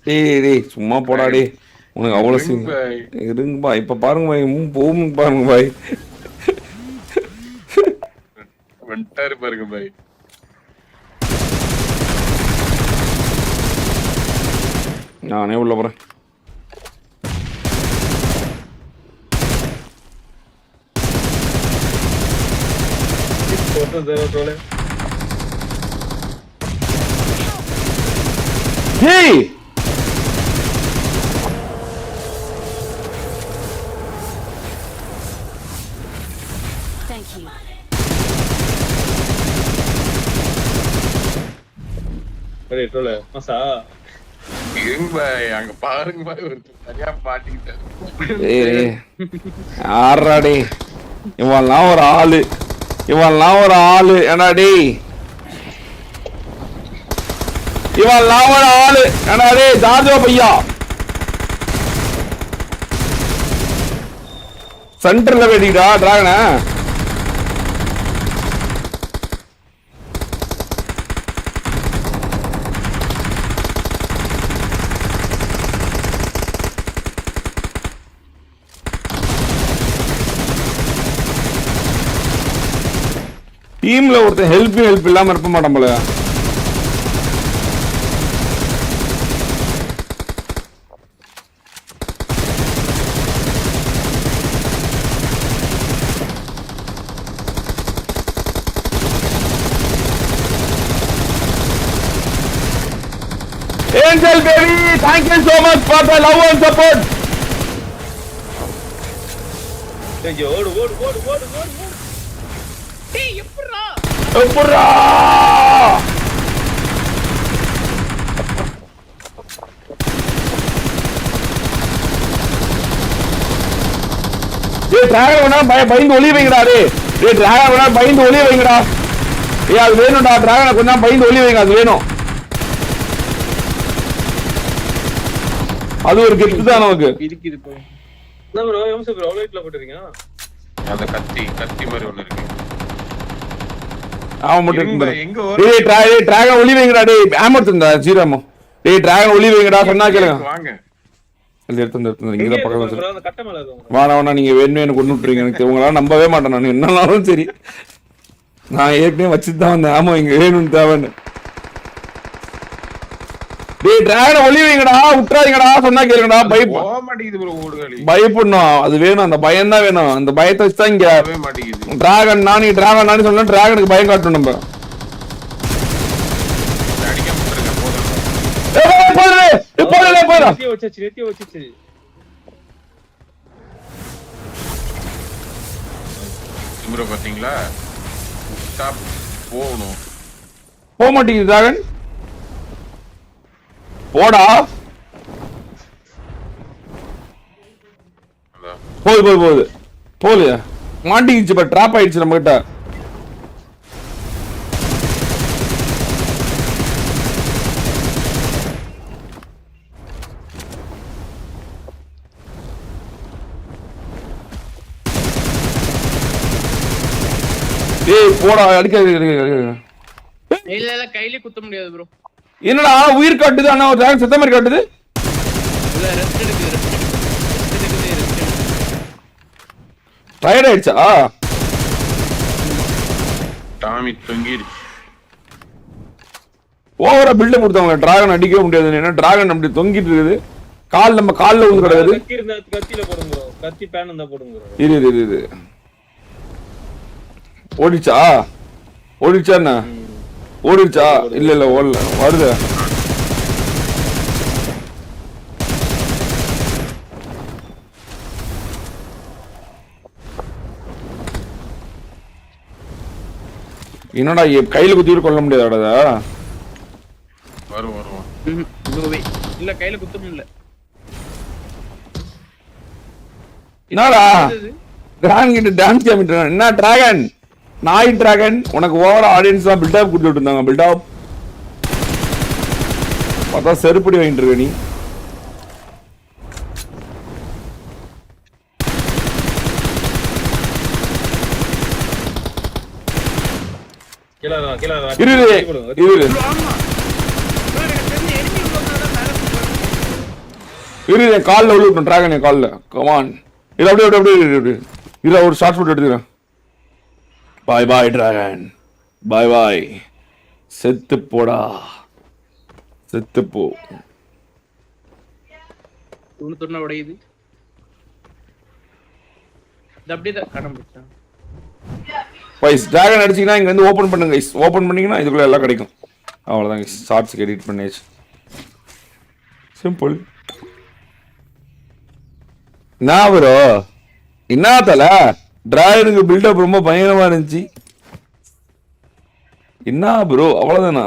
டேய் சும்மா போடா டேய். உனக்கு அவ்வளவு சீன் இருங்க பாய். இப்ப பாருங்க பாய், போகும் பாருங்க பாய். வந்துட்டாரு பாருங்க பாய். நானே உள்ள போறேன். Hey! Thank you. அரே டோல மசா இருங்க பாய், அங்க பாருங்க பாய், ஒரு சரியா பாட்டிக்கிட்டாரு. ஏய் ஆறாடே, இவன்லாம் ஒரு ஆளு, இவன்லாம் ஒரு ஆளு. ஏன்னா டேய், இவன்லாம் ஒரு ஆளு. ஏன்னா டேய் ஜார்ஜோ பையா, சென்டர்ல வெடிடா டிராகனா. டீம்ல ஒருத்தன் ஹெல்ப் இல்லாம இருக்க மாட்டான் போல. Angel baby, thank you so much for the love and support. டேய் ஓடு ஓடு ஓடு ஓடு ஓடு. டேய் எப்பறா எப்பறா டேய் டிராகன் வேணா பயந்து ஒளிய வைங்கடா. டேய் டிராகன் வேணா பயந்து ஒளிய வைங்கடா. ஏய் அது வேணும்டா, டிராகனை கொஞ்சம் பயந்து ஒளிய வைங்க, அது வேணும். அது ஒரு கெத்து தான் நமக்கு. இருக்குது போ. என்ன ப்ரோ எம்ஸ் ப்ரோ லைட்ல போட்டுறீங்க? அந்த கத்தி மாதிரி ஒன்னு இருக்கு. அவன் மட்டும் எங்க டேய் டிராகன் ஒளி வைங்கடா. டேய் ஆமர் தந்தா ஜீராமோ. டேய் டிராகன் ஒளி வைங்கடா சொன்னா கேளுங்க. வாங்க இல்ல எடுத்து இங்க தான் பக்கத்துல ப்ரோ அந்த கட்ட மேல இருக்கு. வாடா நீங்க வேணுமே எனக்கு கொண்டு விட்டுறீங்க. எனக்கு உங்களால நம்பவே மாட்டேன் நான். என்னன்னாலும் சரி, நான் ஏற்கனவே வச்சுட்டு தான் வந்தேன். ஆமா இங்க வேணும்னு தேவைன்னு. டேய் டிராகனை ஒளி வைங்கடா, விட்டுறாதீங்கடா சொன்னா கேளுங்கடா. போக மாட்டேங்குது ப்ரோ, ஓடுகாலி பயப்படணும், அது வேணும். அந்த பயம் தான் வேணும். அந்த பயத்தை வச்சுதான் இங்க மாட்டேங்குது. டிராகன் நானி டிராகன் நானி சொன்னா டிராகனுக்கு பயம் காட்டணும் நம்ம. அடிக்க போறீங்க போதும். நெத்திய வச்சிச்சு. ப்ரோ பாத்தீங்களா, ஸ்டாப் போகணும். போக மாட்டேங்குது டிராகன். போடா போகுது போலியா மாட்டிக்கிச்சு. பட் டிராப் ஆயிடுச்சு நம்ம கிட்ட. ஏய் போடா, அடிக்க இல்ல கையில குத்த முடியாது ப்ரோ. என்னடா உயிர் காட்டுது, ஆனா ஒரு டிராகன் செத்த மாதிரி காட்டுது. இல்ல ரெஸ்ட் எடுக்குது. டயர்ட் ஆயிடுச்சா? டாமி தொங்கிடுச்சு. ஓவரா பில்டப் கொடுத்தாங்க. டிராகன் அடிக்கவே முடியாது. ஏன்னா டிராகன் அப்படி தொங்கிட்டு இருக்குது. கால் நம்ம கால்ல ஊந்து கிடையாது. கத்தியில போடுங்க ப்ரோ. கத்தி பேன் இருந்தா போடுங்க ப்ரோ. இரு ஓடிச்சா என்ன ஓடிச்சா? இல்ல ஓடல, வருது. என்னடா கையில குத்திட்டு கொள்ள முடியாதாடா? வரும் இல்ல கையில குத்த முடியல. என்னடா டிராகன் கிட்ட டான்ஸ் காமிட்டா? என்ன டிராகன் நாய் டிராகன், உனக்கு ஓவர ஆடியன்ஸ் தான் பில்டப் கொடுத்துட்டு இருந்தாங்க. பில்டப் பார்த்தா செருப்படி வாங்கிட்டு இருக்க நீ. கிளா இரு இரு என் காலில் உள்ள விட்டோம் டிராகன் என் காலில் கமான் இது அப்படியே இரு ஒரு ஷார்ட் ஃபுட் எடுத்துக்கிறேன் பாய் பாய் டிராகன் பாய் பாய் செத்து போடா செத்து போ துணு உடையுது இது அப்படியே தான் கடன் பிடிச்சான் வைஸ் டிராகன் அடிச்சிங்கன்னா இங்கே வந்து ஓப்பன் பண்ணுங்க கைஸ் ஓப்பன் பண்ணிங்கன்னா இதுக்குள்ளே எல்லாம் கிடைக்கும் அவ்வளோதான் கைஸ் ஷார்ட்ஸுக்கு எடிட் பண்ணியாச்சு சிம்பிள் நான் ப்ரோ என்ன தல டிராகனுக்கு பில்டப் ரொம்ப பயங்கரமா இருந்துச்சு என்ன ப்ரோ அவ்வளோதானா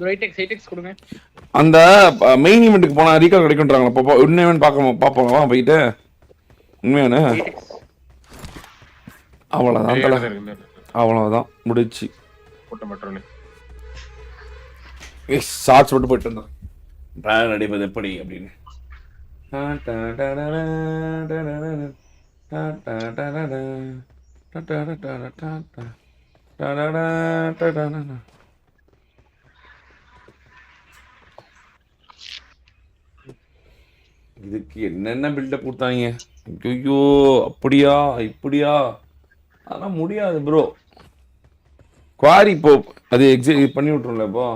ரைடெக்ஸ் கொடுங்க அந்த மெயின் ஈவெண்ட்டுக்கு போனால் ரீகால் கிடைக்குன்றாங்களா பாப்பா உண்மையான பார்ப்போம் வா போயிட்டு உண்மையான அவ்வளோதான் தலை அவ்வளோதான் முடிச்சு ஷார்ட்ஸ் மட்டும் போயிட்டு இருந்தோம் டிராகன் அடிப்பது எப்படி அப்படின்னு இதுக்கு என்னென்ன பில்டப் கொடுத்தாங்க ஐயோ அப்படியா இப்படியா அதெல்லாம் முடியாது ப்ரோ குவாரி இப்போ அது பண்ணி விட்டுருல இப்போ